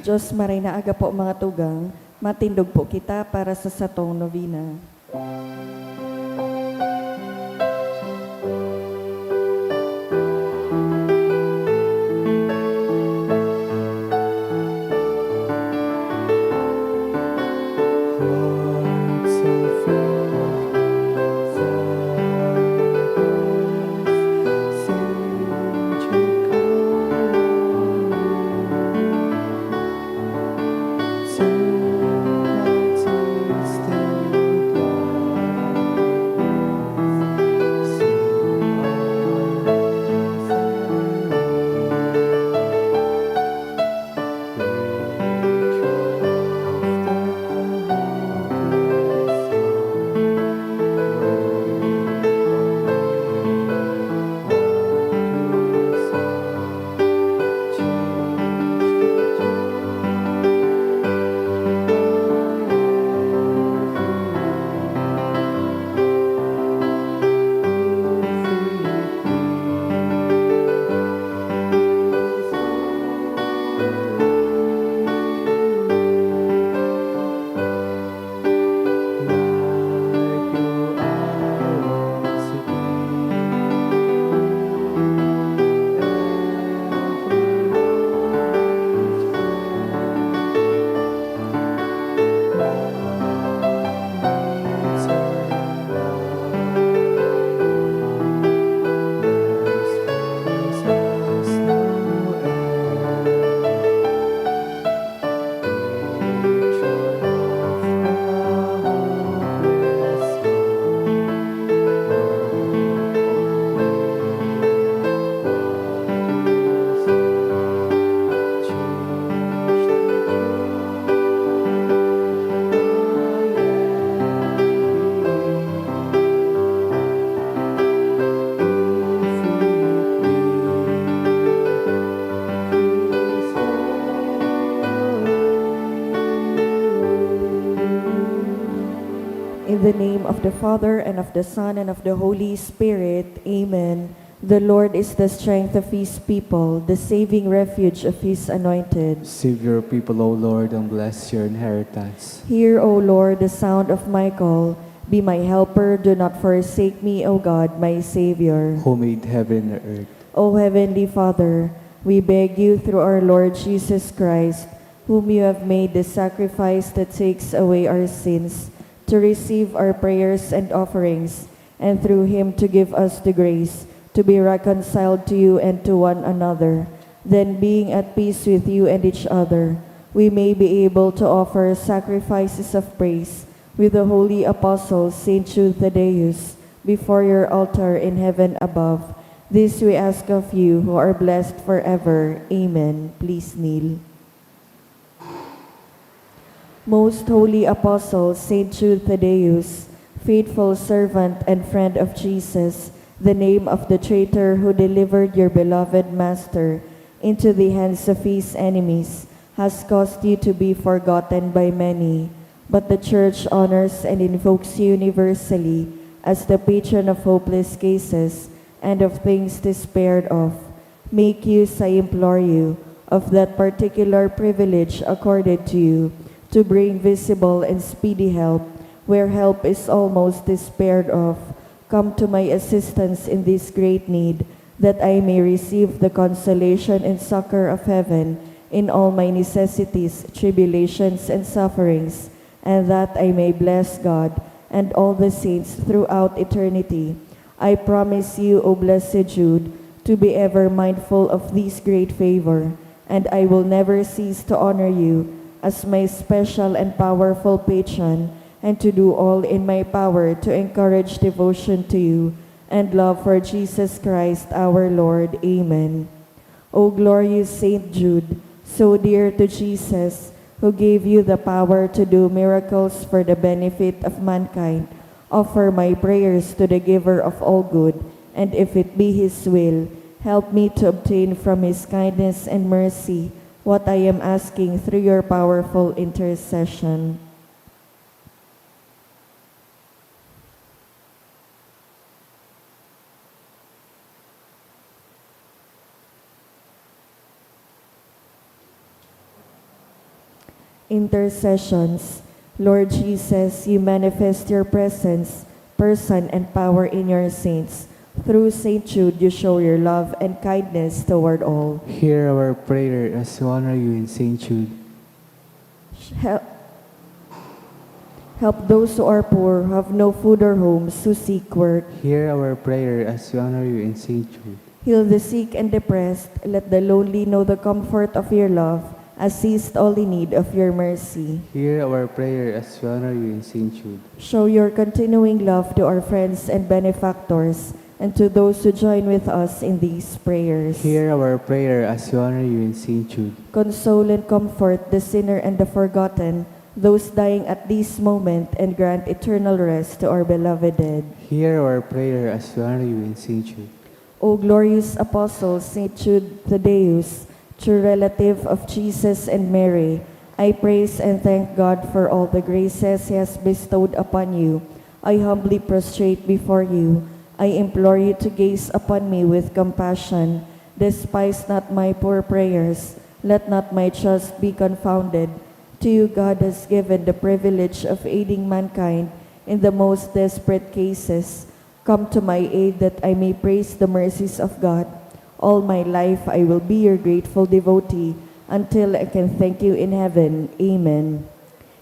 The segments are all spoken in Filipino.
Diyos maray na aga po mga tugang, matindog po kita para sa satong novena. Hearts so filled with sadness, Savior, come to my tasted love, In the name of the Father, and of the Son, and of the Holy Spirit. Amen. The Lord is the strength of his people, the saving refuge of his anointed. Save your people, O Lord, and bless your inheritance. Hear, O Lord, the sound of my call. Be my helper, do not forsake me, O God, my Savior. Who made heaven and earth. O Heavenly Father, we beg you through our Lord Jesus Christ, whom you have made the sacrifice that takes away our sins, to receive our prayers and offerings, and through him to give us the grace to be reconciled to you and to one another. Then, being at peace with you and each other, we may be able to offer sacrifices of praise with the holy apostle Saint Jude Thaddeus before your altar in heaven above. This we ask of you, who are blessed forever. Amen. Please kneel. Most Holy Apostle Saint Jude Thaddeus, faithful servant and friend of Jesus, the name of the traitor who delivered your beloved Master into the hands of his enemies, has caused you to be forgotten by many, but the Church honors and invokes you universally as the patron of hopeless cases and of things despaired of. Make use, I implore you, of that particular privilege accorded to you, to bring visible and speedy help where help is almost despaired of. Come to my assistance in this great need, that I may receive the consolation and succor of heaven in all my necessities, tribulations, and sufferings, and that I may bless God and all the saints throughout eternity. I promise you, O blessed Jude, to be ever mindful of this great favor, and I will never cease to honor you as my special and powerful patron, and to do all in my power to encourage devotion to you and love for Jesus Christ our Lord. Amen. O glorious Saint Jude, so dear to Jesus, who gave you the power to do miracles for the benefit of mankind, offer my prayers to the giver of all good, and if it be his will, help me to obtain from his kindness and mercy what I am asking through your powerful intercession. Intercessions. Lord Jesus, you manifest your presence, person, and power in your saints. Through Saint Jude, you show your love and kindness toward all. Hear our prayer as we honor you in St. Jude. Help, help those who are poor, who have no food or homes, who seek work. Hear our prayer as we honor you in St. Jude. Heal the sick and depressed. Let the lonely know the comfort of your love. Assist all in need of your mercy. Hear our prayer as we honor you in St. Jude. Show your continuing love to our friends and benefactors, and to those who join with us in these prayers. Hear our prayer as we honor you in St. Jude. Console and comfort the sinner and the forgotten, those dying at this moment, and grant eternal rest to our beloved dead. Hear our prayer as we honor you in St. Jude. O glorious Apostle Saint Jude Thaddeus, true relative of Jesus and Mary, I praise and thank God for all the graces He has bestowed upon you. I humbly prostrate before you. I implore you to gaze upon me with compassion. Despise not my poor prayers. Let not my trust be confounded. To you God has given the privilege of aiding mankind in the most desperate cases. Come to my aid that I may praise the mercies of God. All my life I will be your grateful devotee until I can thank you in heaven. Amen.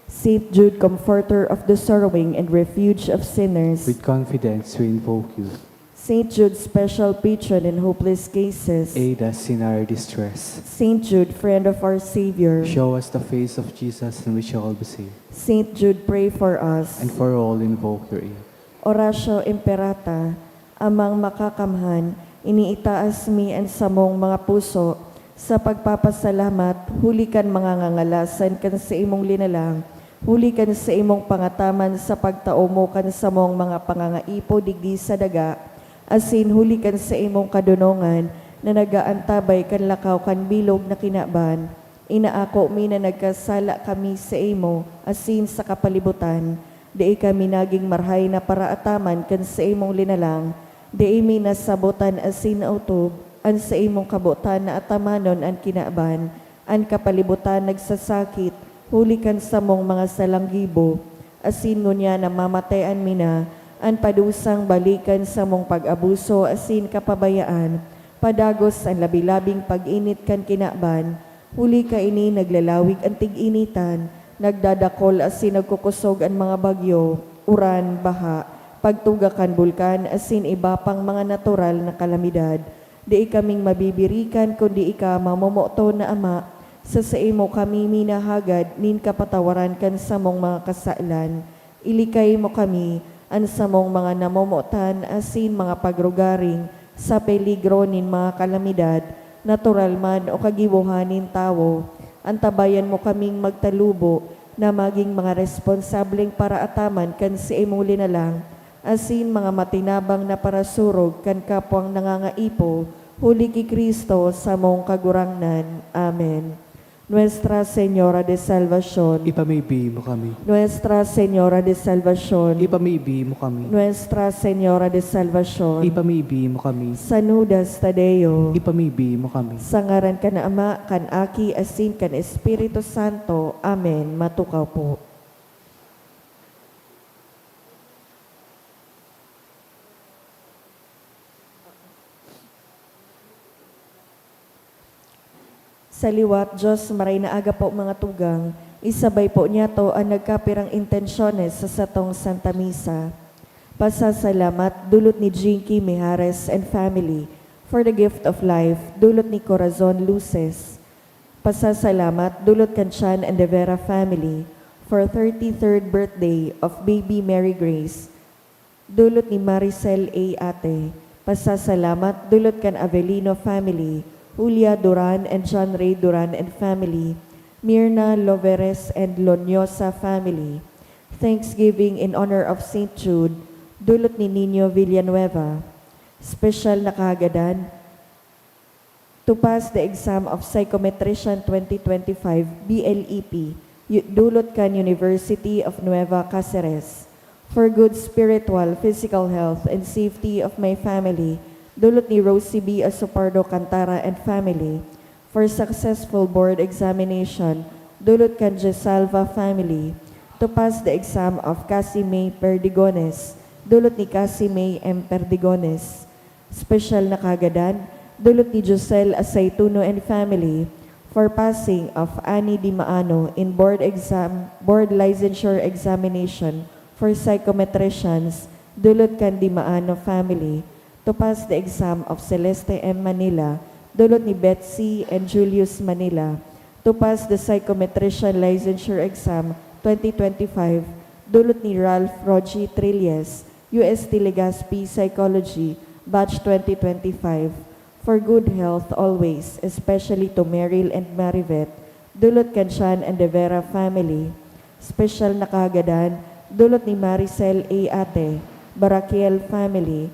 Saint Jude, comforter of the sorrowing and refuge of sinners. With confidence we invoke you. Saint Jude, special patron in hopeless cases. Aid us in our distress. Saint Jude, friend of our Savior. Show us the face of Jesus and we shall all be saved. Saint Jude, pray for us. And for all invoke your aid. Oratio Imperata, amang makakamhan, iniitaas mi ang samong mga puso, sa pagpapasalamat, hulikan mga ngangalasan kan sa imong linalang, hulikan sa imong pangataman sa pagtao mo kan sa mong mga pangangaipo digdi sa daga, asin hulikan sa imong kadunongan, na nagaantabay kan lakaw kan bilog na kinaban, inaako mi na nagkasala kami sa imo, asin sa kapalibutan, di kami naging marhay na paraataman kan sa imong linalang, di imi nasabutan asin autob, an sa imong kabutan na atamanon an kinaban, an kapalibutan nagsasakit, hulikan sa mong mga salanggibo, asin ngunya na mamatayan mina, an padusang balikan sa mong pag-abuso asin kapabayaan, padagos ang labilabing pag-init kan kinaban, huli ka ini naglalawig ang tig-initan, nagdadakol asin nagkukusog ang mga bagyo, uran, baha, pagtugakan bulkan asin iba pang mga natural na kalamidad. Di kaming mabibirikan kundi ika mamomoto na ama, sa imo kami minahagad nin kapatawaran kan sa mong mga kasailan. Ilikay mo kami an sa mong mga namomotan asin mga pagrugaring sa peligro nin mga kalamidad, natural man o kagibuhanin tawo. Antabayan mo kaming magtalubo na maging mga responsableng paraataman kan si imong linalang, asin mga matinabang na parasurog kan kapwang nangangaipo, huli ki Kristo sa mong kagurangnan. Amen. Nuestra Señora de Salvación, Ipamibigay mo kami. Nuestra Señora de Salvación, Ipamibigay mo kami. Nuestra Señora de Salvación, Ipamibigay mo kami. Sanudas Tadeo, Ipamibigay mo kami. sa ngaran ka na Ama, kan Aki, asin kan Espiritu Santo. Amen. Matukaw po. Sa liwat, Diyos, maray na aga po mga tugang, isabay po niya to ang nagkapirang intensyones sa satong Santa Misa. Pasasalamat, dulot ni Jinky Mijares and family for the gift of life, dulot ni Corazon Luces. Pasasalamat, dulot Kanchan and De Vera family for 33rd birthday of baby Mary Grace, dulot ni Maricel A. Ate. Pasasalamat, dulot kan Avelino family, Julia Duran and John Ray Duran and family, Mirna Loveres and Lonyosa family. Thanksgiving in honor of St. Jude, dulot ni Nino Villanueva. Special na kahagadan, to pass the exam of Psychometrician 2025 BLEP, dulot kan University of Nueva Cáceres. For good spiritual, physical health, and safety of my family, dulot ni Rosie B. Asopardo Cantara and family. For successful board examination, dulot kan Jesalva family. To pass the exam of Casimay Perdigones, dulot ni Casimay M. Perdigones. Special na kagadan, dulot ni Josel Asaytuno and family. For passing of Annie Di Maano in board licensure examination for psychometricians, dulot kan Di Maano family. To pass the exam of Celeste M. Manila, dulot ni Betsy and Julius Manila. To pass the psychometrician licensure exam 2025, dulot ni Ralph Rogi Trilles, UST Legazpi Psychology, Batch 2025. For good health always, especially to Meryl and Marivet, dulot kan Chan and De Vera family. Special na kagadan, dulot ni Maricel A. Ate, Barakiel family.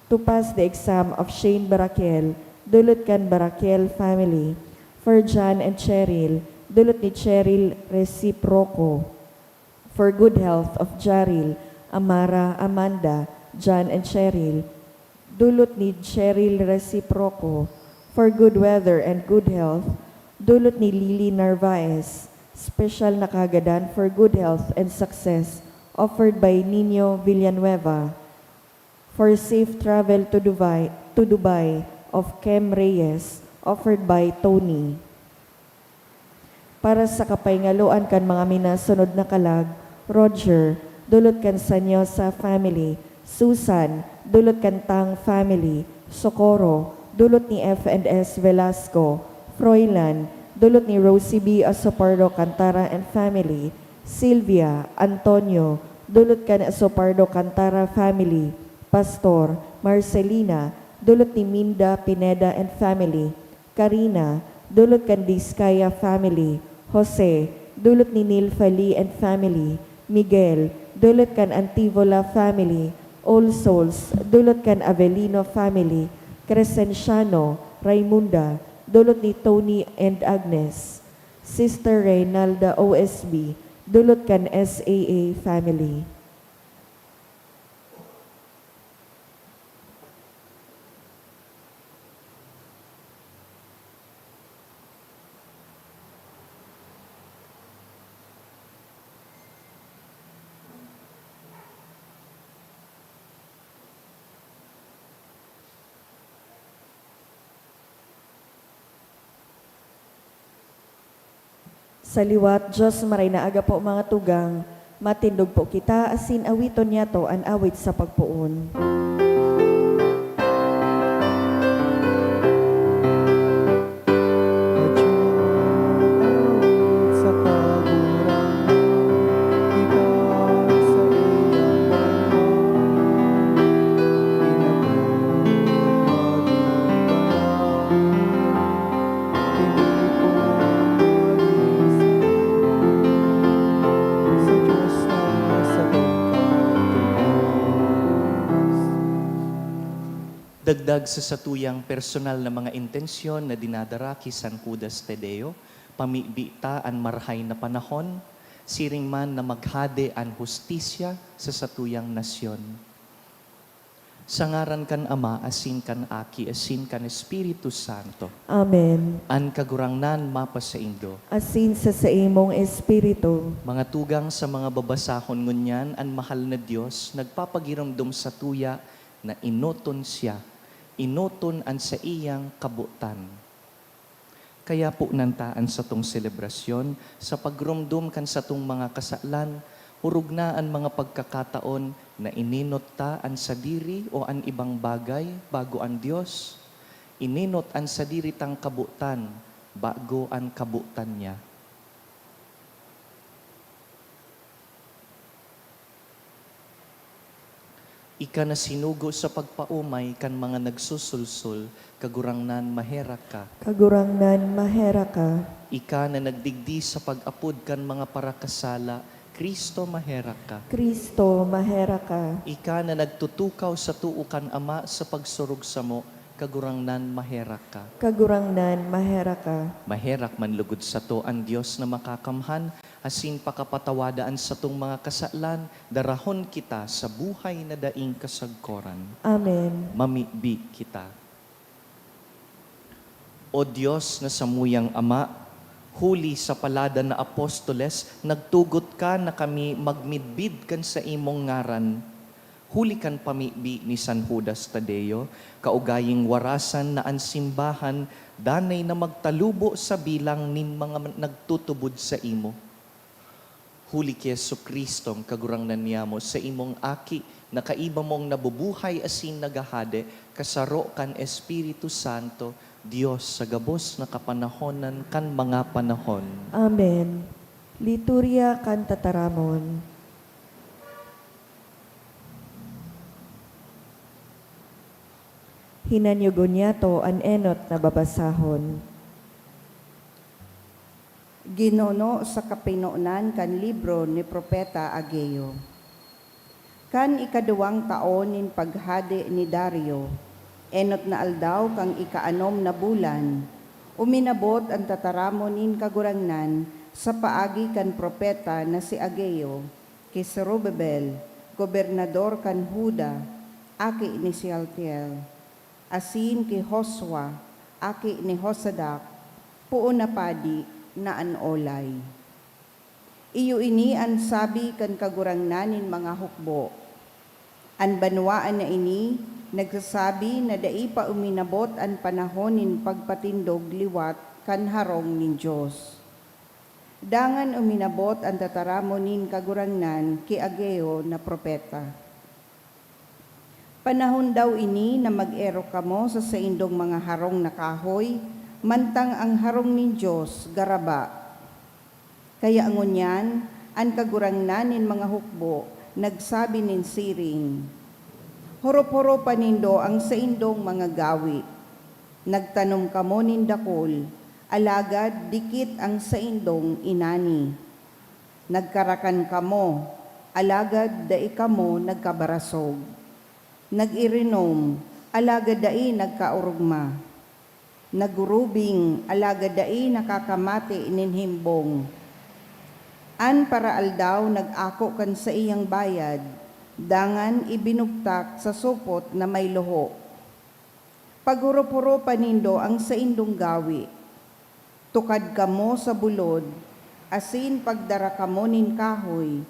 To pass the exam of Shane Barakiel, dulot kan Barakiel family. For John and Cheryl, dulot ni Cheryl Reciproco. For good health of Jaril, Amara, Amanda, John and Cheryl, dulot ni Cheryl Reciproco. For good weather and good health, dulot ni Lily Narvaez. Special na kagadan for good health and success, offered by Nino Villanueva. For safe travel to Dubai of Kem Reyes, offered by Tony. Para sa kapaingaloan kan mga minasunod na kalag, Roger, dulot kan Sanyosa family. Susan, dulot kan Tang family. Socorro, dulot ni F&S Velasco. Froilan, dulot ni Rosie B. Asopardo Cantara and family. Sylvia, Antonio, dulot kan Asopardo Cantara family. Pastor, Marcelina, dulot ni Minda Pineda and family. Karina, dulot kan Diskaya family. Jose, dulot ni Nilfali and family. Miguel, dulot kan Antivola family. All Souls, dulot kan Avelino family. Crescenciano, Raimunda, dulot ni Tony and Agnes. Sister Reynalda OSB, dulot kan SAA family. Sa liwat, Diyos maray na aga po mga tugang, matindog po kita, asin awiton niya to an awit sa pagpuon. Dagdag sa satuyang personal na mga intensyon na dinadara kay San Judas Tadeo, pamibita an marhay na panahon, siring man na maghade an hustisya sa satuyang nasyon. Sangaran kan Ama, asin kan Aki, asin kan Espiritu Santo. Amen. An kagurangnan mapa sa Indo. Asin sa imong espiritu. Mga tugang sa mga babasahon ngunyan, an mahal na Diyos, nagpapagiramdom sa tuya na inoton siya. Inoton an sa iyang kabutan. Kaya po nantaan sa tong selebrasyon, sa pagrumdum kan sa tong mga kasalan, hurug na ang mga pagkakataon na ininot ta an sa diri o an ibang bagay bago ang Diyos. Ininot an sa diri tang kabutan bago ang kabutan niya. Ika na sinugo sa pagpaumay kan mga nagsusulsul, kagurangnan mahera ka. Kagurangnan mahera ka. Ika na nagdigdi sa pag-apod kan mga parakasala, Kristo mahera ka. Kristo mahera ka. Ika na nagtutukaw sa tuukan Ama sa pagsurog sa mo, kagurangnan mahera ka. Kagurangnan mahera ka. Maherak man lugod sa to ang Diyos na makakamhan, asin pakapatawadaan sa tong mga kasalan, darahon kita sa buhay na daing kasagkoran. Amen. Mamibi kita. O Diyos na samuyang Ama, Huli sa palada na apostoles, nagtugot ka na kami magmidbid kan sa imong ngaran. Huli kan pamibi ni San Judas Tadeo, kaugaying warasan na ang simbahan, danay na magtalubo sa bilang nin mga nagtutubod sa imo. Huli ki Yesu Kristong kagurangnan niya mo sa imong aki, na kaiba mong nabubuhay asin nagahade, kasaro kan Espiritu Santo, Diyos sa gabos na kapanahonan kan mga panahon. Amen. Liturya kan tataramon. Hinanyugon niya to an enot na babasahon. Ginono sa kapinonan kan libro ni Propeta Ageo. Kan ikaduwang taon nin paghadi ni Dario, enot na aldaw kang ikaanom na bulan, uminabot ang tataramon nin kagurangnan sa paagi kan propeta na si Ageo, kay Zorobabel, gobernador kan Huda, aki ni Shealtiel, asin kay Josua, aki ni Josadak, puon na padi na anolay. Iyo ini ang sabi kan kagurangnanin mga hukbo. An banwaan na ini, nagsasabi na dai pa uminabot ang panahon nin pagpatindog liwat kan harong nin Diyos. Dangan uminabot ang tataramon nin kagurangnan ki Ageo na propeta. Panahon daw ini na mag-ero kamo sa saindong mga harong na kahoy, mantang ang harong nin Diyos garaba. Kaya ngunyan, ang kagurangnan nin mga hukbo, nagsabi nin siring, horo-horo panindo ang saindong mga gawi. Nagtanom kamo nin dakol, alagad dikit ang saindong inani. Nagkarakan kamo, alagad dai kamo nagkabarasog. Nag-irinom, alagad dai nagkaurugma. Nagurubing, alagad dai nakakamati nin himbong. An para aldaw nag-ako kan sa iyang bayad, dangan ibinugtak sa supot na may luho. Paguro-puro panindo ang saindong gawi. Tukad kamo sa bulod, asin pagdara kamo nin kahoy,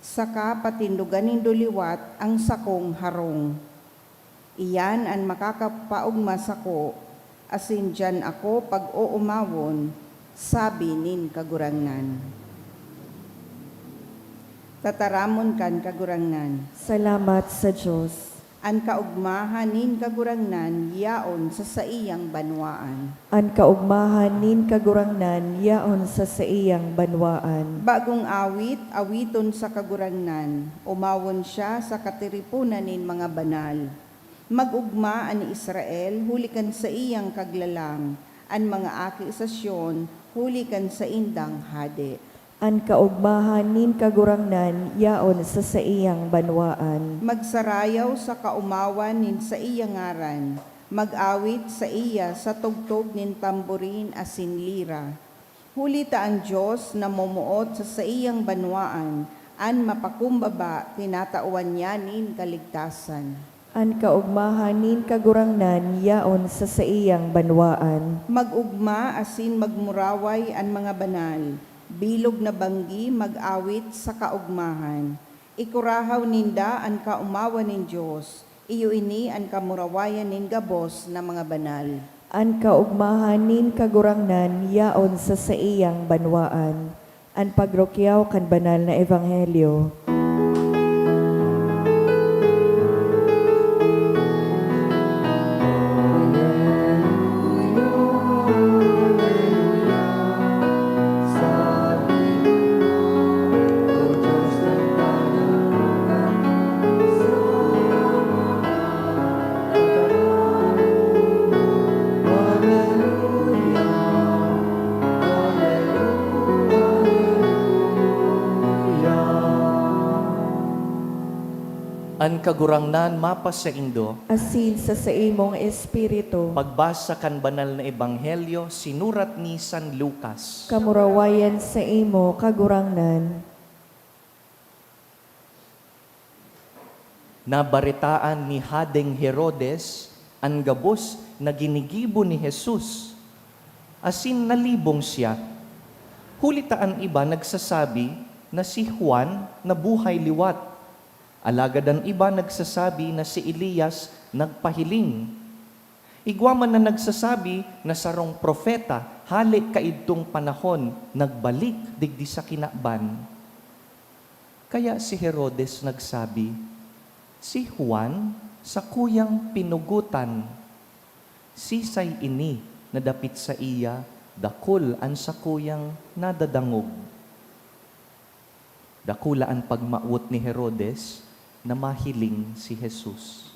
saka patindugan nin duliwat ang sakong harong. Iyan ang makakapaugma sako, asin dyan ako pag-uumawon, sabi nin kagurangnan. Tataramon kan kagurangnan. Salamat sa Diyos. An kaugmahan nin kagurangnan yaon sa saiyang banwaan. An kaugmahan nin kagurangnan yaon sa saiyang banwaan. Bagong awit, awiton sa kagurangnan, umawon siya sa katiripunan nin mga banal. Magugma an Israel, hulikan sa iyang kaglalang, an mga aki sa Syon, hulikan sa indang hade. An kaugmahan nin kagurangnan yaon sa saiyang banwaan. Magsarayaw sa kaumawan nin sa iyang ngaran, mag-awit sa iya sa tugtog nin tamburin asin lira. Hulita ang Diyos na mumuot sa iyang banwaan, an mapakumbaba tinatauan niya nin kaligtasan. An kaugmahan nin kagurangnan yaon sa saiyang banwaan. Mag-ugma asin magmuraway ang mga banal, bilog na banggi mag-awit sa kaugmahan. Ikurahaw ninda ang kaumawan nin Diyos, iyo ini ang kamurawayan nin gabos na mga banal. An kaugmahan nin kagurangnan yaon sa saiyang banwaan. An pagrokyaw kan banal na ebanghelyo. An kagurangnan mapas sa indo, Asin sa saimong espiritu. pagbasa kan banal na ebanghelyo, sinurat ni San Lucas. Kamurawayan sa imo kagurangnan. Nabaritaan ni Hadeng Herodes ang gabos na ginigibo ni Jesus. Asin nalibong siya. Hulitaan iba nagsasabi na si Juan na buhay liwat. Alagad ang iba nagsasabi na si Elias nagpahiling. Igwaman na nagsasabi na sarong propeta, halik kaidtong panahon, nagbalik digdi sa kinakban. Kaya si Herodes nagsabi, si Juan sa kuyang pinugutan, sisay ini nadapit sa iya, dakul an sa kuyang nadadangog. Dakula ang pagmaot ni Herodes na mahiling si Jesus.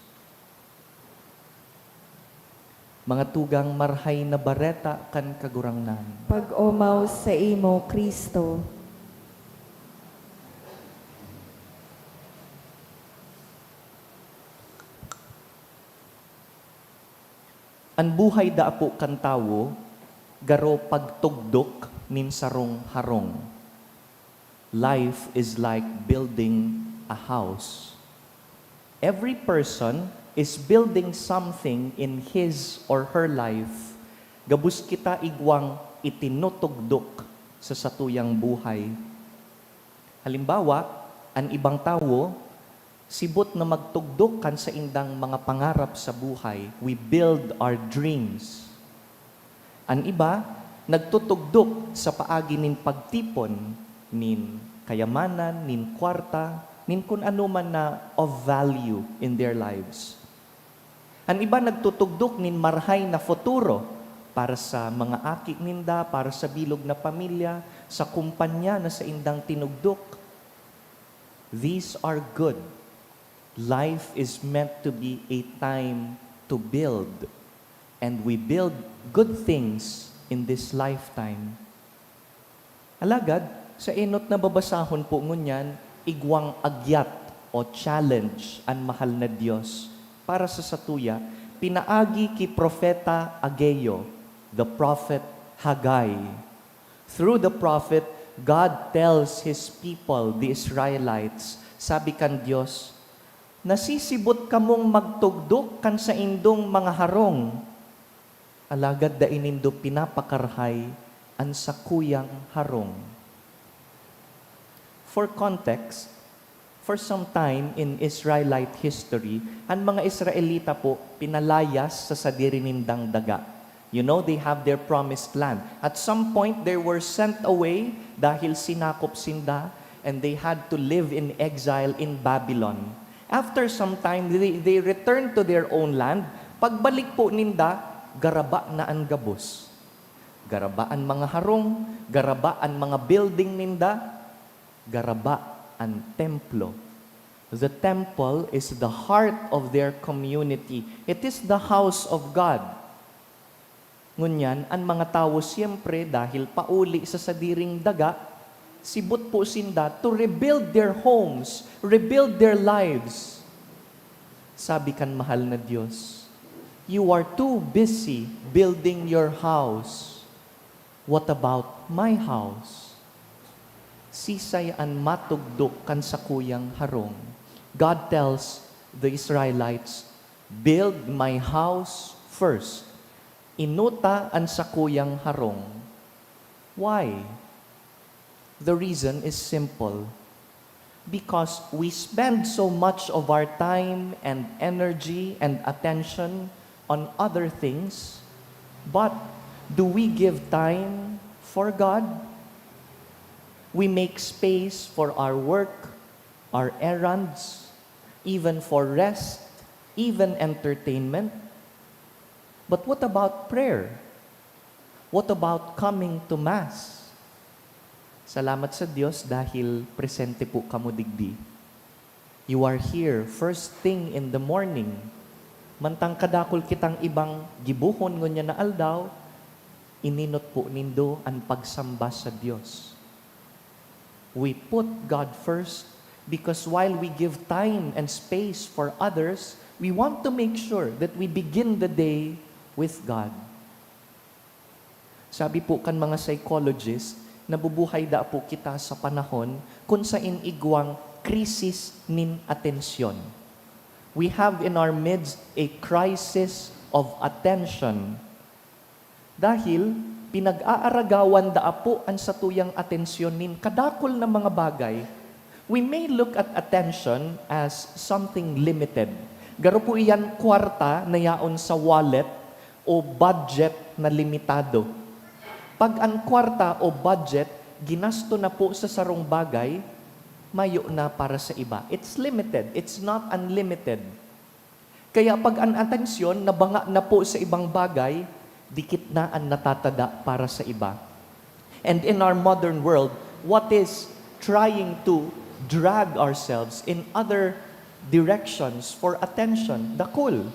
Mga tugang marhay na bareta kan kagurangnan. Pag-umaw sa imo, Kristo. An buhay da apo kan tawo, garo pagtugdok nin sarong harong. Life is like building a house. Every person is building something in his or her life. Gabus kita igwang itinutugdok sa satuyang buhay. Halimbawa, an ibang tawo, sibot na magtugdok kan sa indang mga pangarap sa buhay. We build our dreams. An iba, nagtutugdok sa paagi nin pagtipon, nin kayamanan, nin kwarta, nin kun ano man na of value in their lives. An iba nagtutugdok nin marhay na futuro para sa mga aki ninda, para sa bilog na pamilya, sa kumpanya na sa indang tinugdok. These are good. Life is meant to be a time to build. And we build good things in this lifetime. Alagad, sa enot na babasahon po ngunyan, igwang agyat o challenge ang mahal na Diyos para sa satuya, pinaagi ki Propeta Ageo, the prophet Haggai. Through the prophet, God tells His people, the Israelites, sabi kan Diyos, nasisibot kamong magtugdok kan sa indong mga harong, alagad da inindo pinapakarhay ang sakuyang harong. For context, for some time in Israelite history, ang mga Israelita po pinalayas sa sadirinindang daga. You know, they have their promised land. At some point, they were sent away dahil sinakop sinda and they had to live in exile in Babylon. After some time, they returned to their own land. Pagbalik po ninda, garaba na ang gabos. Garaba ang mga harong, garaba ang mga building ninda, garaba ang templo. The temple is the heart of their community. It is the house of God. Ngunyan, ang mga tao siyempre dahil pauli sa sadiring daga, sibot po sinda to rebuild their homes, rebuild their lives. Sabi kan mahal na Diyos, you are too busy building your house. What about my house? Sisay an matugdok kan sa kuyang harong. God tells the Israelites, build my house first. Inuta an sa kuyang harong. Why? The reason is simple. Because we spend so much of our time and energy and attention on other things, but do we give time for God? We make space for our work, our errands, even for rest, even entertainment. But what about prayer? What about coming to Mass? Salamat sa Diyos dahil presente po kamo digdi. You are here first thing in the morning. Mantang kadakol kitang ibang gibuhon ngunya na aldaw, ininot po nindo ang pagsamba sa Diyos. We put God first because while we give time and space for others, we want to make sure that we begin the day with God. Sabi po kan mga psychologists, nabubuhay da po kita sa panahon kung sa inigwang krisis nin atensyon. We have in our midst a crisis of attention. Dahil pinag-aaragawan da apo ang satuyang atensyon nin kadakol na mga bagay. We may look at attention as something limited. Garo po iyan kwarta na yaon sa wallet o budget na limitado. Pag ang kwarta o budget ginasto na po sa sarong bagay, mayo na para sa iba. It's limited. It's not unlimited. Kaya pag ang atensyon nabanga na po sa ibang bagay, dikit na ang natatada para sa iba. And in our modern world, what is trying to drag ourselves in other directions for attention? Dakul.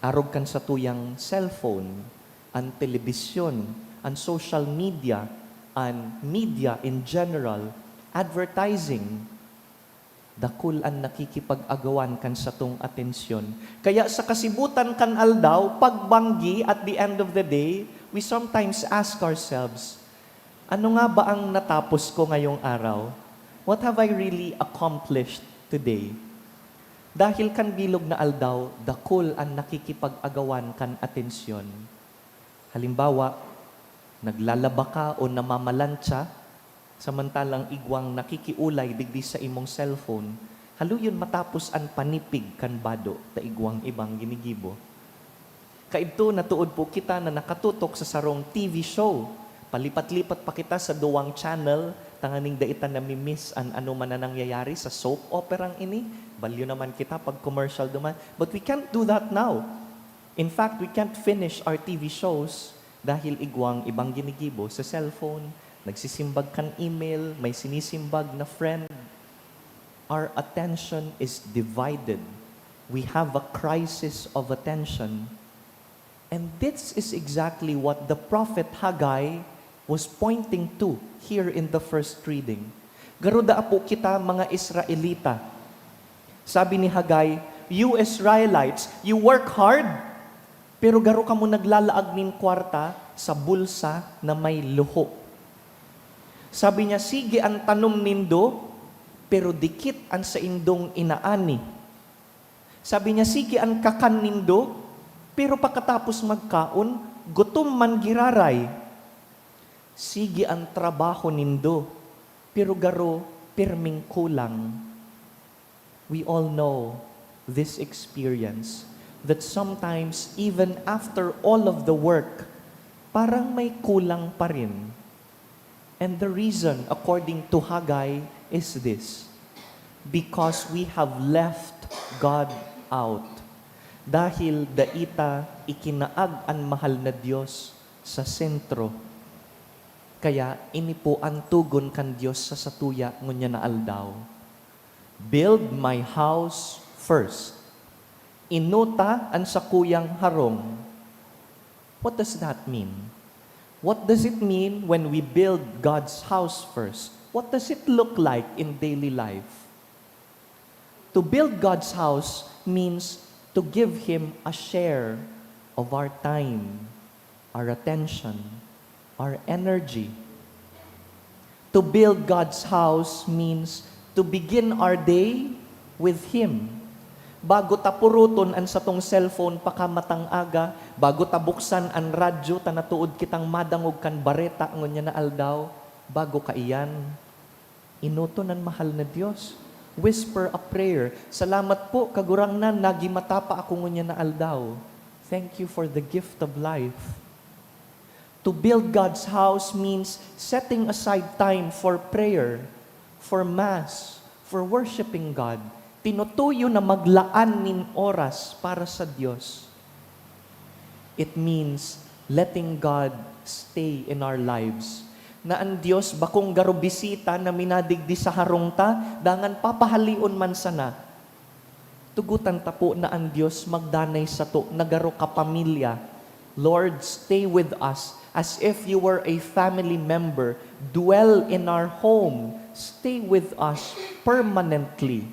Arog kan sa tuyang cellphone, ang telebisyon, ang social media, ang media in general, advertising, dakul ang nakikipag-agawan kan sa tung atensyon. Kaya sa kasibutan kan aldaw, pagbanggi at the end of the day, we sometimes ask ourselves, ano nga ba ang natapos ko ngayong araw? What have I really accomplished today? Dahil kan bilog na aldaw, dakul ang nakikipag-agawan kan atensyon. Halimbawa, naglalaba ka o namamalansya, samantalang igwang nakikiulay digdi sa imong cellphone, haluyon matapos ang panipig kan bado ta igwang ibang ginigibo. Kaidto natuod po kita na nakatutok sa sarong TV show. Palipat-lipat pa kita sa duwang channel, tanganing daitan na mimiss an ano man na nangyayari sa soap operang ini. Balyo naman kita pag commercial duman. But we can't do that now. In fact, we can't finish our TV shows dahil igwang ibang ginigibo sa cellphone, nagsisimbag kan email, may sinisimbag na friend. Our attention is divided. We have a crisis of attention. And this is exactly what the prophet Haggai was pointing to here in the first reading. Garuda po kita mga Israelita. Sabi ni Haggai, you Israelites, you work hard, pero garo ka mo naglalaag nin kwarta sa bulsa na may luho. Sabi niya, sige ang tanom nindo, pero dikit ang sa indong inaani. Sabi niya, sige ang kakan nindo, pero pagkatapos magkaon, gutom man giraray. Sige ang trabaho nindo, pero garo pirming kulang. We all know this experience, that sometimes even after all of the work, parang may kulang pa rin. And the reason, according to Haggai, is this. Because we have left God out. Dahil daita ikinaag ang mahal na Diyos sa sentro. Kaya ini po ang tugon kan Diyos sa satuya ngunya na aldaw. Build my house first. Inuta ang sakuyang harong. What does that mean? What does it mean when we build God's house first? What does it look like in daily life? To build God's house means to give Him a share of our time, our attention, our energy. To build God's house means to begin our day with Him. Bago tapuruton ang satong cellphone pakamatang aga, bago tabuksan ang radyo tanatuod kitang madangog kan bareta ngunya na aldaw, bago kaiyan, inuto ng mahal na Diyos. Whisper a prayer. Salamat po, kagurang na, nagimata pa ako ngunya na aldaw. Thank you for the gift of life. To build God's house means setting aside time for prayer, for mass, for worshiping God. Tinutuyo na maglaan nin oras para sa Diyos. It means letting God stay in our lives. Na ang Diyos bakong garo bisita na minadigdi sa harongta, dangan papahalion man sana. Tugutan ta po na ang Diyos magdanay sa to, nagaro kapamilya. Lord, stay with us as if you were a family member. Dwell in our home. Stay with us permanently.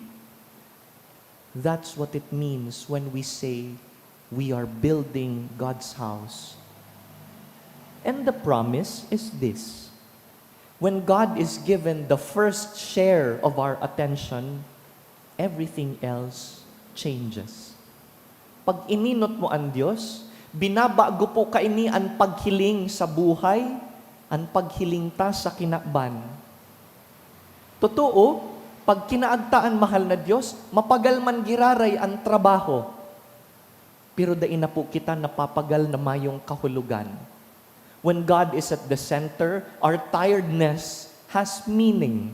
That's what it means when we say we are building God's house. And the promise is this. When God is given the first share of our attention, everything else changes. Pag ininot mo ang Diyos, Binabago po kaini ang paghiling sa buhay, ang paghiling ta sa kinakban. Totoo, pag kinaagtaan mahal na Diyos, mapagal man giraray ang trabaho. Pero dain na po kita napapagal na mayong kahulugan. When God is at the center, our tiredness has meaning.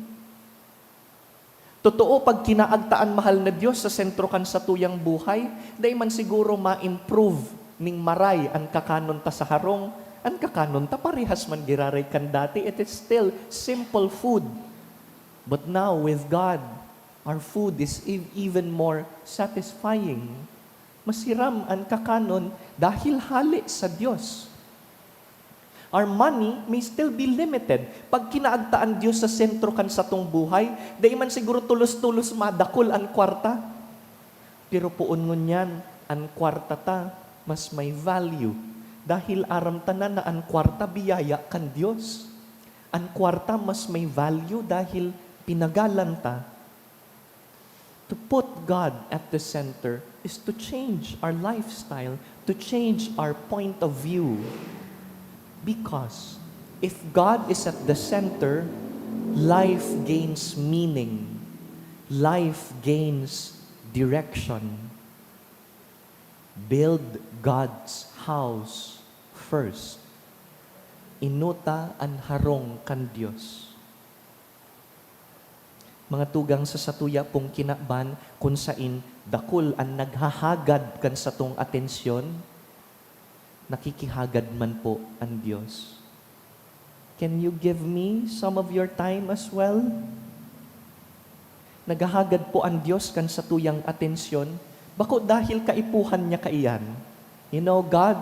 Totoo, pag kinaagtaan mahal na Diyos sa sentro kan sa tuyang buhay, dahi man siguro ma-improve ning maray ang kakanon ta sa harong, ang kakanon ta parehas man giraray kan dati. It is still simple food. But now with God, our food is even more satisfying. Masiram ang kakanon dahil hali sa Diyos. Our money may still be limited. Pag kinaagtaan Diyos sa sentro kan sa tong buhay, dahi man siguro tulos-tulos madakol ang kwarta. Pero puon ngun yan, ang kwarta ta, mas may value. Dahil aram tanan na ang kwarta biyaya kan Diyos. Ang kwarta mas may value dahil pinagalan ta. To put God at the center is to change our lifestyle, to change our point of view. Because if God is at the center, life gains meaning. Life gains direction. Build God's house first. Inuta ang harong kan Diyos. Mga tugang sa satuya pong kinakban, kung sain dakul ang naghahagad kan sa tong atensyon, nakikihagad man po ang Diyos. Can you give me some of your time as well? Naghahagad po ang Diyos kan sa tuyang atensyon, bako dahil kaipuhan niya kaiyan. You know, God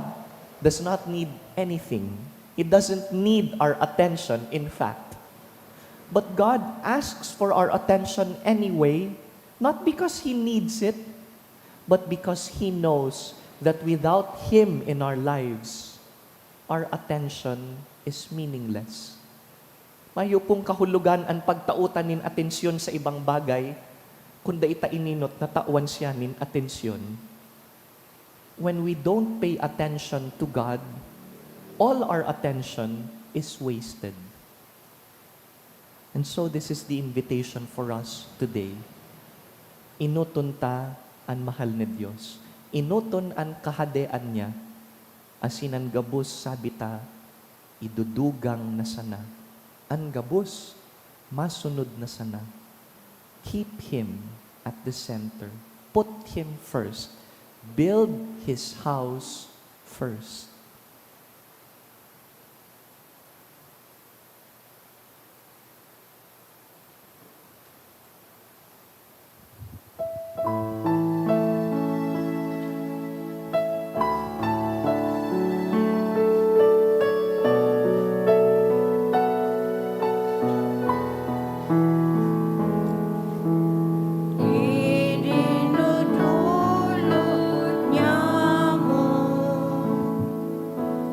does not need anything. He doesn't need our attention, in fact. But God asks for our attention anyway, not because He needs it, but because He knows that without Him in our lives, our attention is meaningless. Mayo pong kahulugan ang pagtautan nin atensyon sa ibang bagay, kunda ita ininot na tawan siya nin atensyon. When we don't pay attention to God, all our attention is wasted. And so this is the invitation for us today. Inuton ta ang mahal na Diyos. Inuton ang kahadean niya. Asinan gabos sabi ta, idudugang na sana. Ang gabos, masunod na sana. Keep Him at the center. Put Him first. Build His house first. Idinudulot niya mo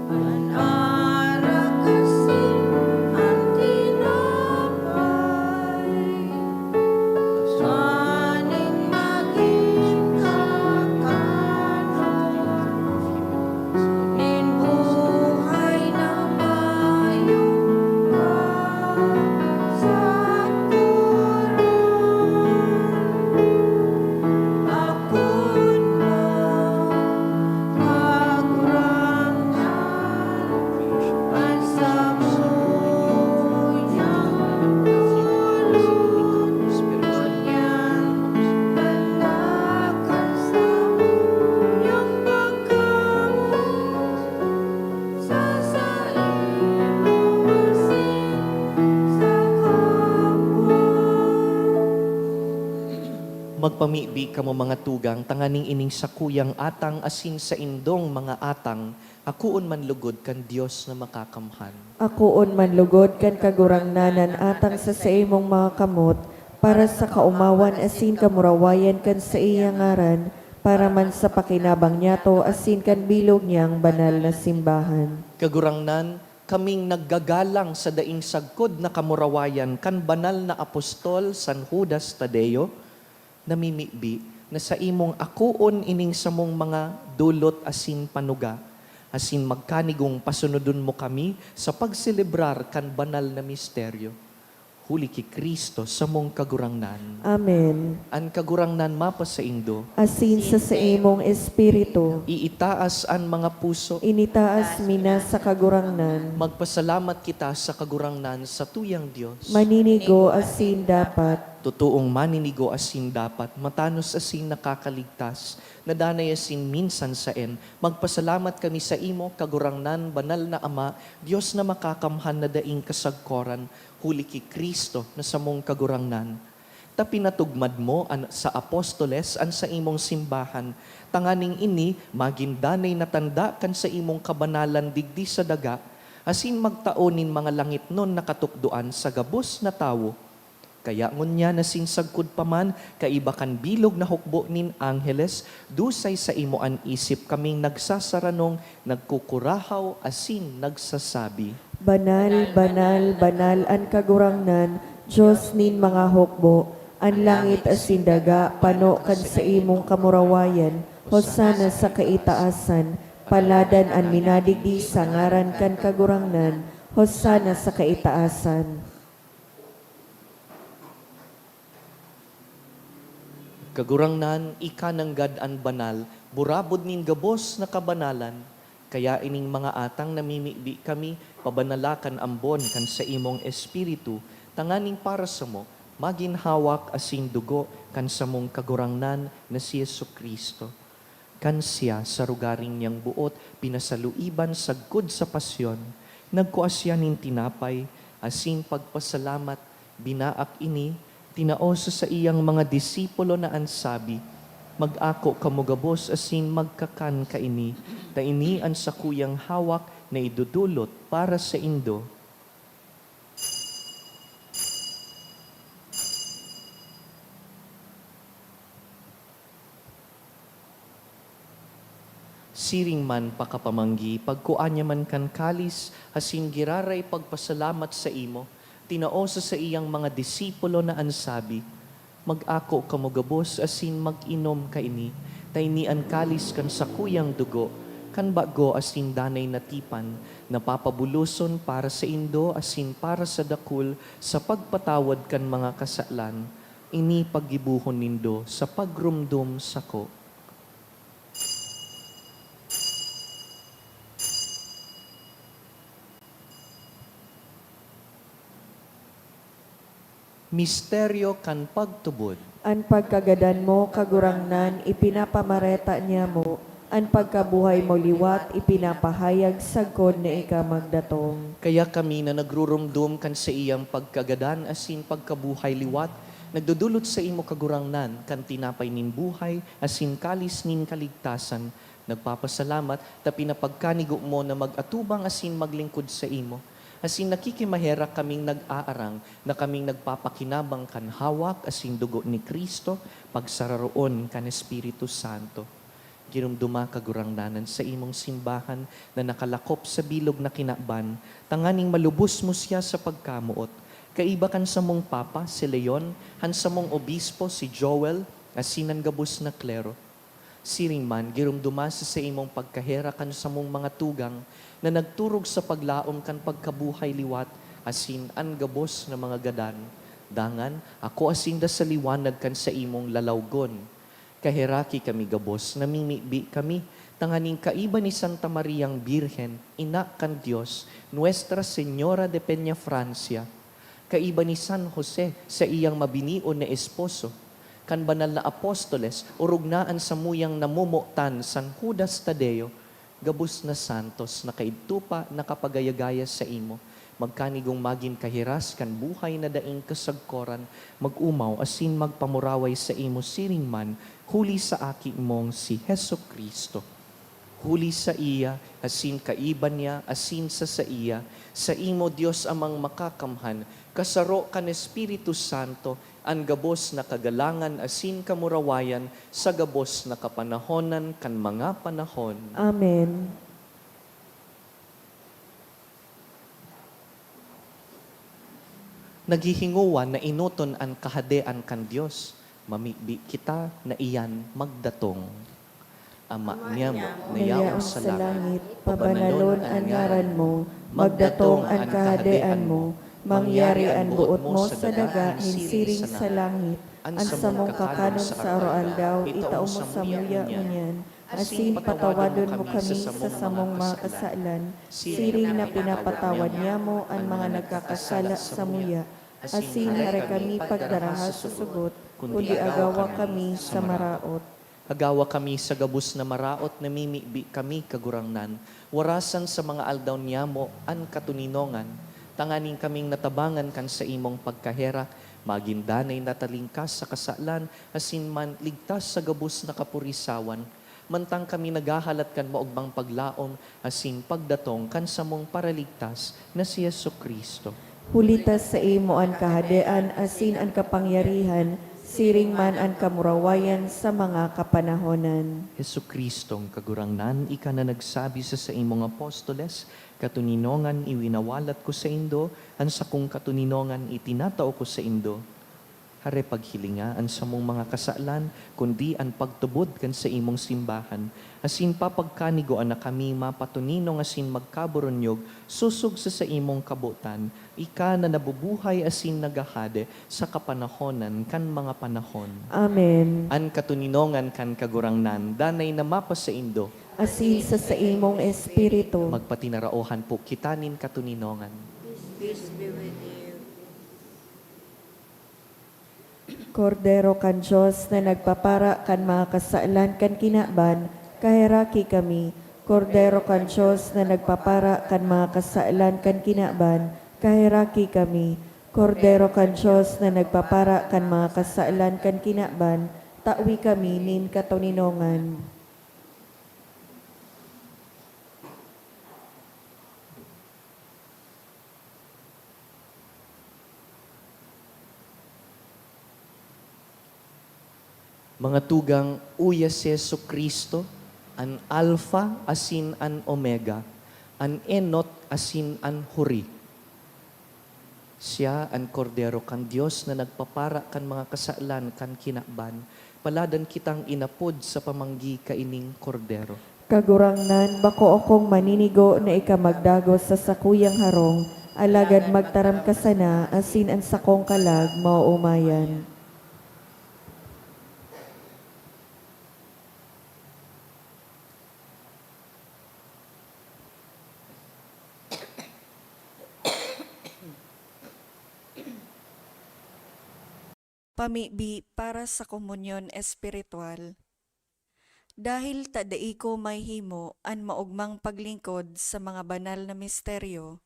ang arak kasing ang tinapay, saning maging kakanon, nin buhay na mayong sa akon mo kagurangan ang samuyang ulod niyang balakan samuyang pagkamot sa imo masin sa kapwa. Magpamibi ka mo mga tugang, tanganing ining sakuyang atang asin sa indong mga atang, akuon man lugod kan Diyos na makakamhan. Akuon man lugod kan kagurangnanan atang sa imong mga kamot, para sa kaumawan asin kamurawayan kan sa iyang ngaran, para man sa pakinabang niyato asin kan bilog niyang banal na simbahan. Kagurangnan, kaming naggagalang sa daing sagkod na kamurawayan kan banal na apostol San Judas Tadeo, namimibi na sa imong akuon ining samong mga dulot asin panuga, asin magkanigong pasunodon mo kami sa pagselebrar kan banal na misteryo. Huli ki Kristo sa mong kagurangnan. Amen. An kagurangnan mapa sa Indo, Asin sa imong espiritu, iitaas an mga puso, initaas mina sa kagurangnan, magpasalamat kita sa kagurangnan sa tuyang Diyos. maninigo asin dapat, Totoong maninigo asin dapat, matanos asin nakakaligtas, nadanay asin minsan sa magpasalamat kami sa imo, kagurangnan, banal na Ama, Diyos na makakamhan na daing kasagkoran, huli ki Kristo na sa mong kagurangnan. Ta pinatugmad mo sa apostoles an sa imong simbahan, tanganing ini, magindanay na tanda kan sa imong kabanalan digdi sa daga, asin magtaonin mga langit nun nakatukduan sa gabos na tawo. Kaya ngunya na sinsagkod paman, kaiba kan bilog na hukbo nin angheles, dusay sa imoan isip kaming nagsasaranong, nagkukurahaw asin nagsasabi. banal, banal, banal an kagurangnan, Diyos nin mga hukbo, an langit asin daga, pano kan sa imong kamurawayan, hosana sa kaitaasan, paladan an minadigdi sa ngaran kan kagurangnan, hosana sa kaitaasan. Kagurangnan, ika ng gadaan banal, burabod nin gabos na kabanalan, kaya ining mga atang namimibi kami, pabanalakan ambon kan sa imong espiritu, tanganing para sa mo, maginhawak asin dugo kan sa mong kagurangnan na si Yesu Kristo. Kan siya sa rugaring niyang buot, pinasaluiban sagkod sa pasyon, nagkuasya nin tinapay, asin pagpasalamat, binaak ini, tinaoso sa iyang mga disipulo na ansabi, mag-ako kamugabos asin magkakan kaini, ta ini ang sakuyang hawak na idudulot para sa Indo. Siring man pakapamanggi, pagkuanya man kan kalis, asin giraray pagpasalamat sa imo, tinaoso sa iyang mga disipulo na ansabi, mag-ako kamugabos asin mag-inom kaini, tainian kalis kan sa kuyang dugo, kan bago asin danay natipan, napapabuluson para sa Indo asin para sa dakul, sa pagpatawad kan mga kasalan, ini paggibuhon nindo sa pagrumdum sako. Misteryo kan pagtubod. An pagkagadan mo, kagurangnan, ipinapamareta niya mo, an pagkabuhay mo liwat, ipinapahayag sagkod na ika magdatong. Kaya kami na nagrurumdum kan sa iyang pagkagadan asin pagkabuhay liwat, nagdudulot sa imo kagurangnan kan tinapay nin buhay asin kalis nin kaligtasan. Nagpapasalamat ta pinapagkanigo mo na mag-atubang asin maglingkod sa imo. Asin nakikimahera kaming nag-aarang na kaming nagpapakinabang kan hawak asin dugo ni Kristo pagsararoon kan Espiritu Santo. Girumduma kagurangnanan sa imong simbahan na nakalakop sa bilog na kinaban, tanganing malubos mo siya sa pagkamuot. Kaiba kan sa mong papa, si Leon, han sa mong obispo, si Joel, asinan gabos na klero. Siring man, girumduma sa imong pagkahera kan sa mong mga tugang, na nagturog sa paglaom kan pagkabuhay liwat, asin an gabos na mga gadan. Dangan, ako asin da sa liwanag kan sa imong lalawgon. Kahiraki kami gabos, namimibi kami, tanganing kaiba ni Santa Mariang Birhen, ina kan Diyos, Nuestra Señora de Peña Francia, kaiba ni San Jose sa iyang mabinion na esposo, kan banal na apostoles, urugnaan sa muyang namumuktan San Judas Tadeo, gabos na santos, nakaidtupa, nakapagayagaya sa imo, magkanigong magin kahiras kan buhay na daing kasagkoran, mag-umaw asin magpamuraway sa imo siring man, huli sa aki mong si Heso Kristo. Huli sa iya, asin kaiban niya, asin sa iya, sa imo Diyos amang makakamhan, kasaro kan Espiritu Santo, ang gabos na kagalangan asin kamurawayan, sa gabos na kapanahonan kan mga panahon. Amen. Naghihinguan na inuton ang kahadean kan Diyos, mamibi kita na iyan magdatong. Ama niyamo, Nayaon nayaon sa sa langit, langit, pabanalon ang ngaran mo, magdatong ang kahadean mo, mangyari ang buot mo sa daga, ninsiring sa langit, ang samong kakanon sa araw-aldaw, itao mo sa muya ngunyan, asin patawadon mo kami sa samong mga kasalan, siring na pinapatawad niya mo ang mga nagkakasala sa muya, asin hara kami pagdaraha sa sugot, kundi agawa kami sa maraot. Agawa kami sa gabus na maraot, namimibi kami kagurangnan. Warasan sa mga aldaw niyamo, an katuninongan. Tanganing kaming natabangan kan sa imong pagkahera, magindanay natalingkas sa kasalan, asin man ligtas sa gabus na kapurisawan. Mantang kami nagahalat kan maogbang paglaom, asin pagdatong kan sa mong paraligtas na si Yesu Kristo. Hulitas sa imo ang kahadean, asin ang kapangyarihan, siring man ang kamurawayan sa mga kapanahonan. Yesu Kristong kagurangnan, ika na nagsabi sa imong apostoles, katuninongan iwinawalat ko sa indo, ang sa kong katuninongan itinatao ko sa indo. Hare paghilinga ang sa mong mga kasalan, kundi ang pagtubod kan sa imong simbahan. Asin papagkanigoan na kami mapatuninong asin magkaboronyog, susog sa imong kabutan, ika na nabubuhay asin nagahade sa kapanahonan kan mga panahon. Amen. An katuninongan kan kagurangnan, danay na mapas sa indo, Asin sa imong espiritu, magpatinaraohan po kitanin katuninongan. Peace be with you. Kordero kan Diyos na nagpapara kan mga kasalan kan kinaban, kahiraki kami. Kordero kan Diyos na nagpapara kan mga kasalan kan kinaban, kahiraki kami. Kordero kan Diyos na nagpapara kan mga kasalan kan kinaban, tawi kami nin katuninongan. Mga tugang uya si Yesu Kristo, an Alpha asin an Omega, an Enot asin an Huri. Siya an kordero kan Dios na nagpapara kan mga kasalan kan kinakban, paladan kitang inapod sa pamanggi kaining kordero. Kagurangnan, bako akong maninigo na ikamagdagos sa sakuyang harong, alagad magtaram ka sana, asin ang sakong kalag, mauumayan. Pamibi para sa komunyon espiritual. Dahil tadai ko may himo an maugmang paglingkod sa mga banal na misteryo,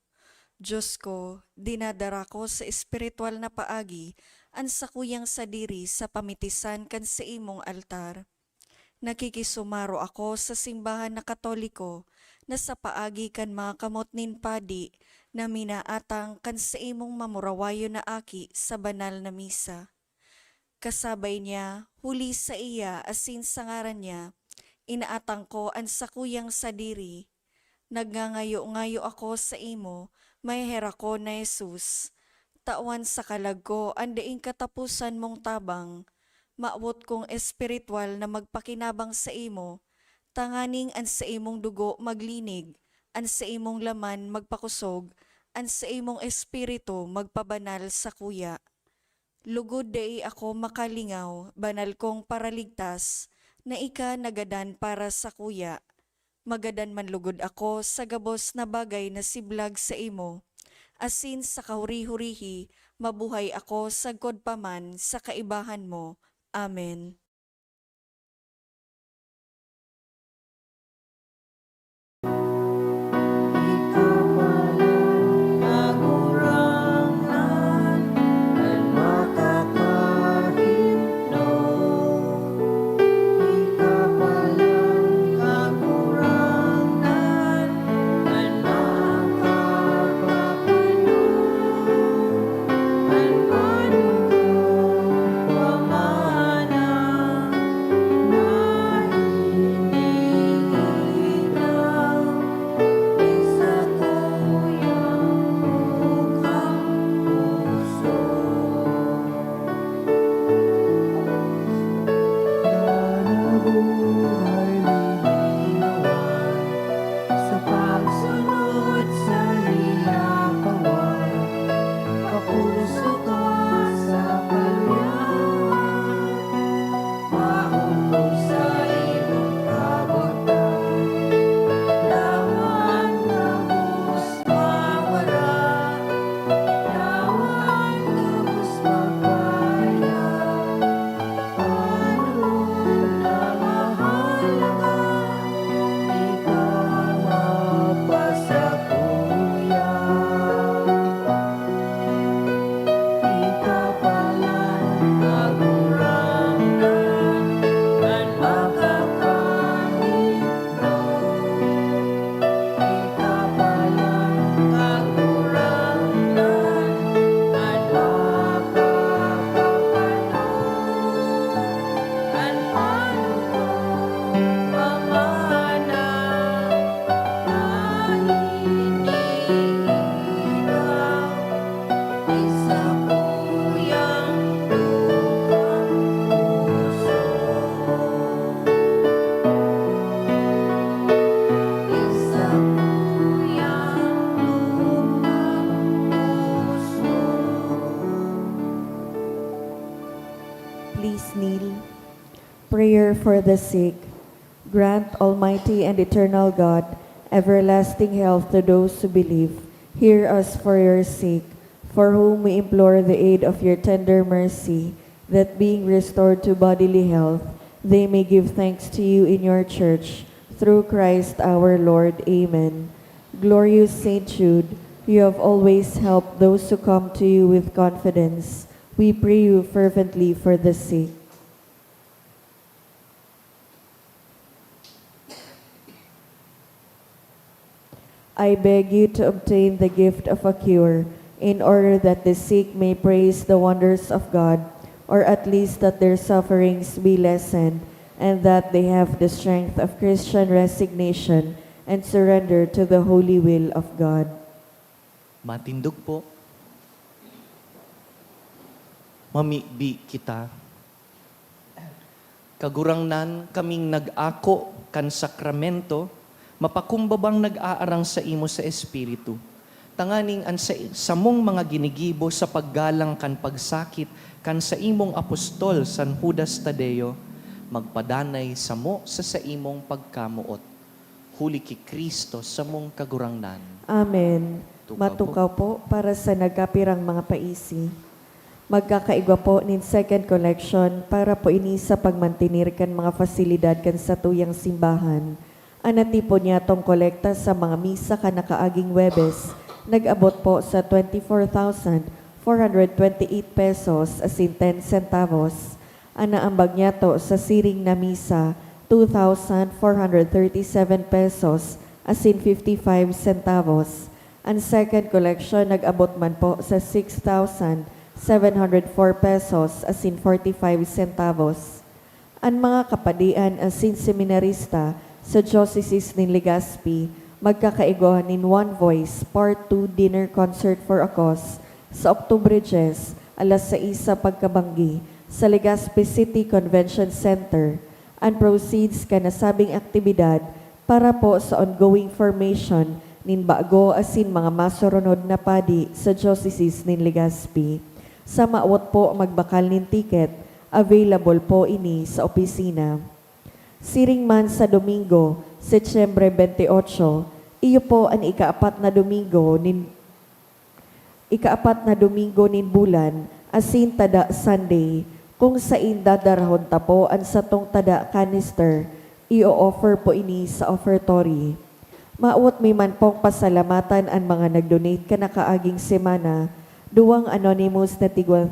Diyos ko, dinadara ko sa espiritual na paagi an sakuyang sadiri sa pamitisan kan sa imong altar. Nakikisumaro ako sa simbahan na katoliko na sa paagi kan mga kamot nin padi na minaatang kan sa imong mamurawayo na aki sa banal na misa. Kasabay niya, huli sa iya asin sa ngaran niya, inaatang ko ang sakuyang sadiri. Nagngangayo-ngayo ako sa imo, may hera ko na Jesus. Tawan sa kalag ko, andaing katapusan mong tabang. Maawot kong espiritual na magpakinabang sa imo, tanganing an sa imong dugo maglinig, an sa imong laman magpakusog, an sa imong espiritu magpabanal sa kuya. Lugod dai ako makalingaw, banal kong paraligtas, na ika nagadan para sa kuya. Magadan man lugod ako sa gabos na bagay na siblag sa imo. Asin sa kahuri-hurihi, mabuhay ako sa paman sa kaibahan mo. Amen. Pamana Prayer for the sick. Grant, Almighty and eternal God, everlasting health to those who believe. Hear us for your sake, for whom we implore the aid of your tender mercy, that being restored to bodily health, they may give thanks to you in your church. Through Christ our Lord. Amen. Glorious Saint Jude, you have always helped those who come to you with confidence. We pray you fervently for the sick. I beg you to obtain the gift of a cure, in order that the sick may praise the wonders of God, or at least that their sufferings be lessened, and that they have the strength of Christian resignation and surrender to the holy will of God. Matindog po. Mamibi kita. Kagurangnan kaming nag-ako kan sakramento, mapakumbabang nag-aarang sa imo sa Espiritu. Tanganing an sa mong mga ginigibo sa paggalang kan pagsakit kan sa imong apostol San Judas Tadeo, magpadanay sa mo sa imong pagkamuot. Huli ki Kristo sa mong kagurangnan. Amen. Matukaw po para sa nagkapirang mga paisi. Magkakaigwa po nin second collection para po ini sa pagmantinir kan mga fasilidad kan sa tuyang simbahan. Anati po niya tong kolekta sa mga misa ka nakaaging Webes. Nag-abot po sa 24,428 pesos as in 10 centavos. Anaambag niya to sa siring na misa 2,437 pesos as in 55 centavos. Ang second collection nag-abot man po sa 6,704 pesos as in 45 centavos. Ang mga kapadian as in seminarista sa Diocese ni Legazpi, magkakaigo nin One Voice Part 2 Dinner Concert for a Cause sa Oktubre 10, alas 6 sa pagkabanggi sa Legazpi City Convention Center. And proceeds ka nasabing aktibidad para po sa ongoing formation nin bago asin mga masurunod na padi sa Diocese ni Legazpi. Sa maawat po magbakal nin ticket, available po ini sa opisina. Siring man sa Domingo, Setyembre 28, iyo po ang ikaapat na Domingo nin bulan, asin tada Sunday, kung sa inda darahon tapo ang satong tada canister, i-offer po ini sa offertory. Maawat may man pong pasalamatan ang mga nag-donate ka nakaaging semana, duwang anonymous na tig 1,000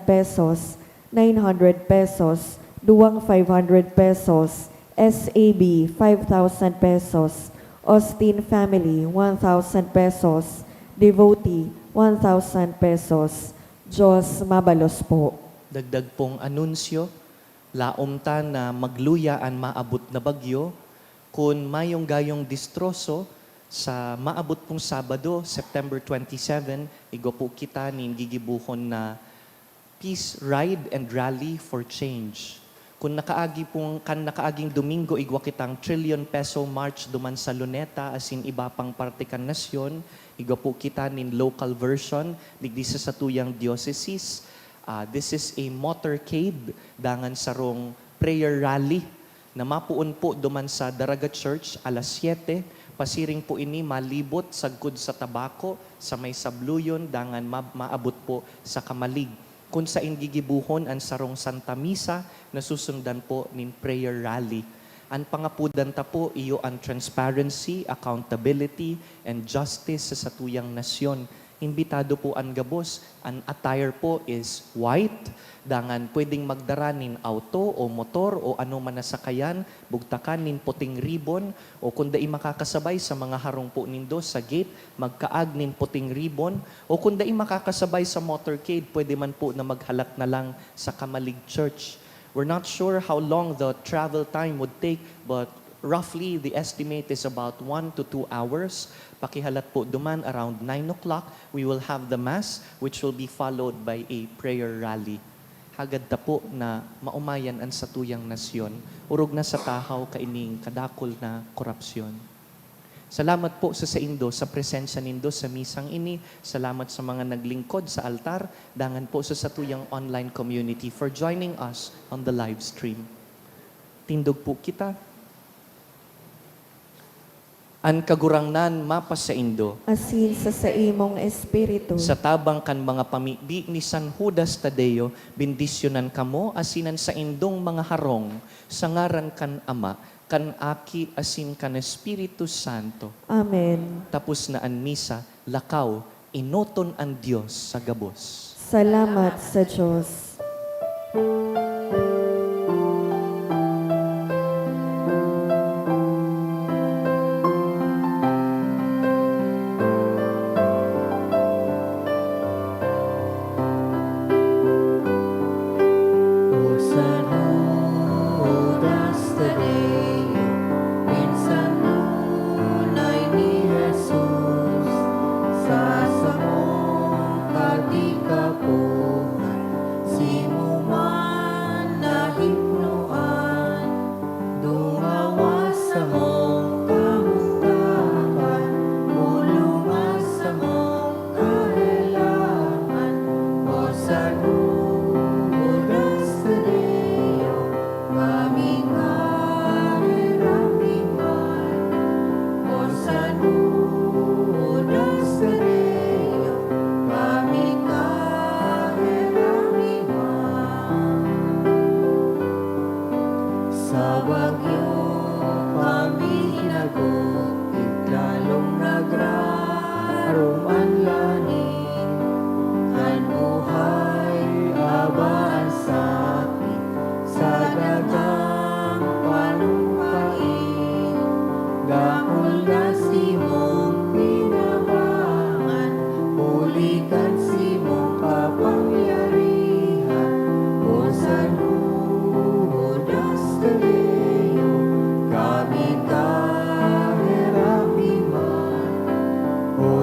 pesos, 900 pesos, duwang 500 pesos, SAB 5,000 pesos, Austin Family 1,000 pesos, Devotee 1,000 pesos. Diyos mabalos po. Dagdag pong anunsyo, laomta na magluyaan maabot na bagyo, kung mayong gayong distroso sa maabot pong Sabado, September 27, igo po kita nin gigibuhon na Peace Ride and Rally for Change. Kung nakaaging Domingo, igwa kitang trillion peso march duman sa Luneta, asin iba pang parte kan nasyon, igwa po kita nin local version, digdi sa satuyang dioceses. This is a motorcade, dangan sarong prayer rally, na mapuon po duman sa Daraga Church, alas 7, pasiring po ini malibot sagkod sa Tabako, sa may Sabluyon, dangan maabot po sa Kamalig. Kung sa gigibuhon ang sarong Santa Misa na susundan po nin prayer rally. Ang pangapudan ta po iyo ang transparency, accountability, and justice sa satuyang nasyon. Imbitado po ang gabos. Ang attire po is white. Dangan pwedeng magdara nin auto o motor o ano man nasakayan, bugtakan nin puting ribbon o kung dai makakasabay sa mga harong po nindo sa gate, magkaag nin puting ribbon o kung dai makakasabay sa motorcade, pwede man po na maghalak na lang sa Kamalig Church. We're not sure how long the travel time would take, but roughly the estimate is about 1 to 2 hours. Pakihalat po duman around 9 o'clock, we will have the Mass, which will be followed by a prayer rally. Hagad ta po na maumayan ang satuyang nasyon, urog na sa tahaw kaining kadakol na korupsyon. Salamat po sa indo sa presensya nindo sa misang ini. Salamat sa mga naglingkod sa altar. Dangan po sa satuyang online community for joining us on the live stream. tindog po kita. An kagurangnan mapas sa Indo, asin sa imong espiritu. sa tabang kan mga pamibi ni San Judas Tadeo, bendisyonan kamo asinan sa indong mga harong, sa ngaran kan Ama, kan Aki asin kan Espiritu Santo. Amen. Tapos na an misa, lakaw, inoton ang Diyos sa gabos. Salamat sa Diyos.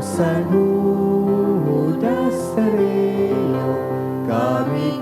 San Judas Tadeo, kami